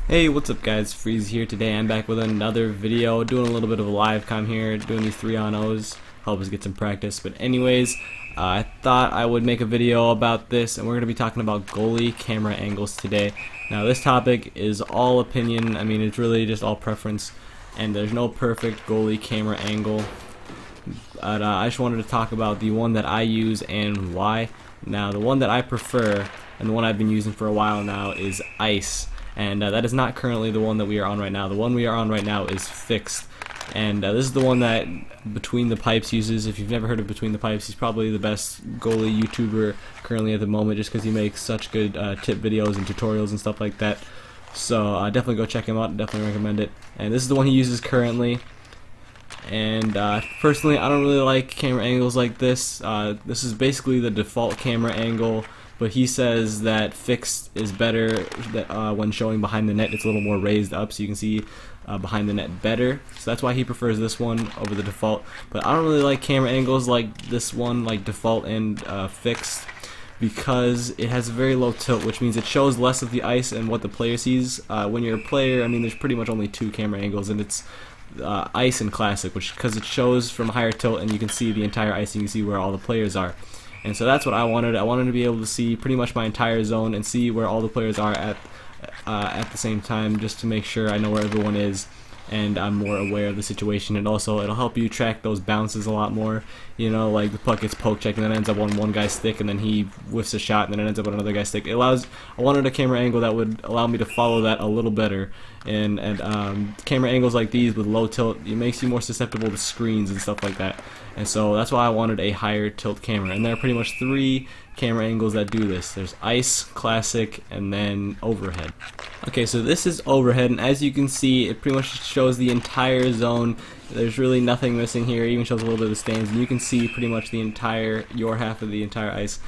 Hey, what's up guys, Freeze here. Today I'm back with another video, doing a little bit of a live cam here, doing these 3-on-0s, help us get some practice. But anyways, I thought I would make a video about this, and we're going to be talking about goalie camera angles today. Now this topic is all opinion, I mean it's really just all preference, and there's no perfect goalie camera angle. But I just wanted to talk about the one that I use and why. Now the one that I prefer, and the one I've been using for a while now, is ice. And that is not currently the one that we are on right now. The one we are on right now is fixed, and this is the one that Between the Pipes uses. If you've never heard of Between the Pipes, he's probably the best goalie YouTuber currently at the moment, just because he makes such good tip videos and tutorials and stuff like that. So definitely go check him out, definitely recommend it. And this is the one he uses currently. And personally, I don't really like camera angles like this. This is basically the default camera angle, but he says that fixed is better, that when showing behind the net it's a little more raised up so you can see behind the net better. So that's why he prefers this one over the default. But I don't really like camera angles like this one, like default and fixed, because it has a very low tilt, which means it shows less of the ice and what the player sees. When you're a player, I mean, there's pretty much only two camera angles, and it's ice and classic, which because it shows from higher tilt and you can see the entire ice and you can see where all the players are. And so that's what I wanted. I wanted to be able to see pretty much my entire zone and see where all the players are at the same time, just to make sure I know where everyone is and I'm more aware of the situation. And also it'll help you track those bounces a lot more, you know, like the puck gets poke checked and then it ends up on one guy's stick and then he whiffs a shot and then it ends up on another guy's stick. I wanted a camera angle that would allow me to follow that a little better, and camera angles like these with low tilt, it makes you more susceptible to screens and stuff like that. And so that's why I wanted a higher tilt camera, and there are pretty much three camera angles that do this. There's ice, classic, and then overhead. Okay, so this is overhead, and as you can see, it pretty much shows the entire zone. There's really nothing missing here. It even shows a little bit of the stands, and you can see pretty much the entire, your half of the entire ice.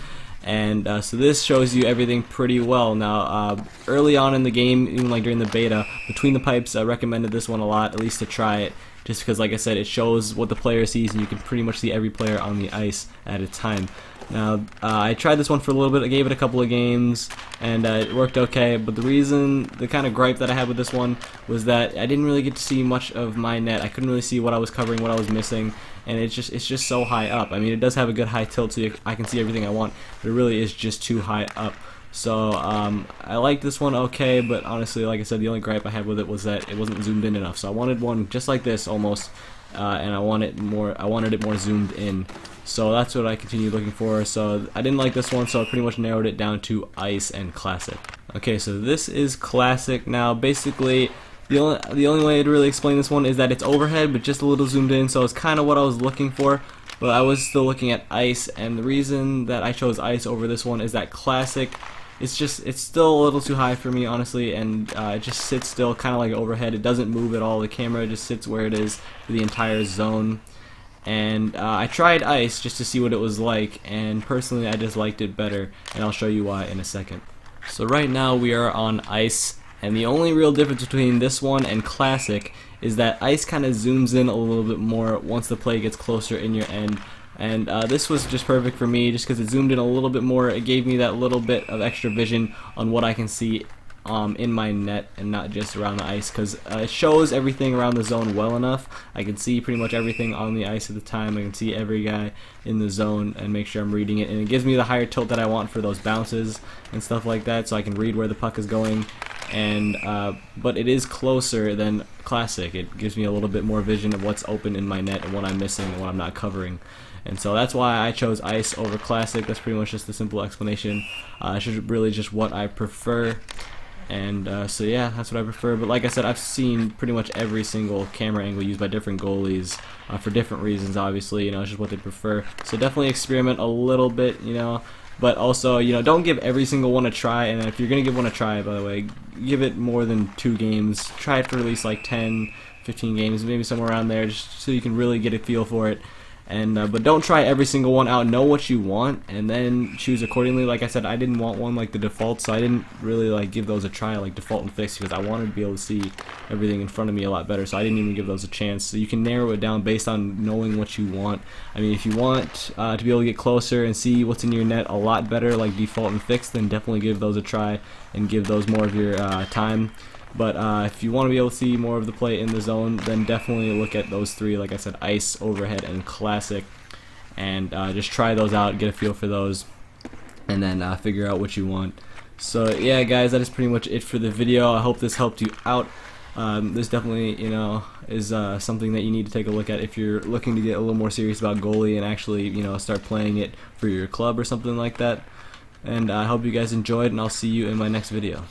And so this shows you everything pretty well. Now, early on in the game, even like during the beta, Between the Pipes recommended this one a lot, at least to try it, just because, like I said, it shows what the player sees, and you can pretty much see every player on the ice at a time. Now, I tried this one for a little bit. I gave it a couple of games, and it worked okay. But the kind of gripe that I had with this one was that I didn't really get to see much of my net. I couldn't really see what I was covering, what I was missing, and it's just so high up. I mean, it does have a good high tilt, so I can see everything I want, but it really is just too high up. So I like this one okay, but honestly, like I said, the only gripe I had with it was that it wasn't zoomed in enough. So I wanted one just like this almost, and I wanted it more zoomed in. So that's what I continued looking for. So I didn't like this one, so I pretty much narrowed it down to ice and classic. Okay, so this is classic. Now basically the only way to really explain this one is that it's overhead but just a little zoomed in, so it's kind of what I was looking for. But I was still looking at ice, and the reason that I chose ice over this one is that classic, it's still a little too high for me, honestly, and it just sits still, kind of like overhead. It doesn't move at all. The camera just sits where it is for the entire zone. And I tried ice just to see what it was like, and personally I just liked it better, and I'll show you why in a second. So right now we are on ice, and the only real difference between this one and classic is that ice kind of zooms in a little bit more once the play gets closer in your end. And this was just perfect for me just because it zoomed in a little bit more. It gave me that little bit of extra vision on what I can see in my net and not just around the ice, because it shows everything around the zone well enough. I can see pretty much everything on the ice at the time. I can see every guy in the zone and make sure I'm reading it, and it gives me the higher tilt that I want for those bounces and stuff like that, so I can read where the puck is going. And but it is closer than classic. It gives me a little bit more vision of what's open in my net and what I'm missing and what I'm not covering. And so that's why I chose ice over classic. That's pretty much just the simple explanation. It's really just what I prefer. And so yeah, that's what I prefer. But like I said, I've seen pretty much every single camera angle used by different goalies for different reasons, obviously, you know, it's just what they prefer. So definitely experiment a little bit, you know, but also, you know, don't give every single one a try. And if you're gonna give one a try, by the way, give it more than 2 games. Try it for at least like 10, 15 games, maybe somewhere around there, just so you can really get a feel for it. And but don't try every single one out. Know what you want and then choose accordingly. Like I said, I didn't want one like the default, so I didn't really like give those a try like default and fixed, because I wanted to be able to see everything in front of me a lot better, so I didn't even give those a chance. So you can narrow it down based on knowing what you want. I mean, if you want to be able to get closer and see what's in your net a lot better like default and fixed, then definitely give those a try and give those more of your time. But if you want to be able to see more of the play in the zone, then definitely look at those three, like I said, ice, overhead, and classic, and just try those out, get a feel for those, and then figure out what you want. So yeah, guys, that is pretty much it for the video. I hope this helped you out. This definitely, is something that you need to take a look at if you're looking to get a little more serious about goalie and actually, start playing it for your club or something like that. And I hope you guys enjoyed, and I'll see you in my next video.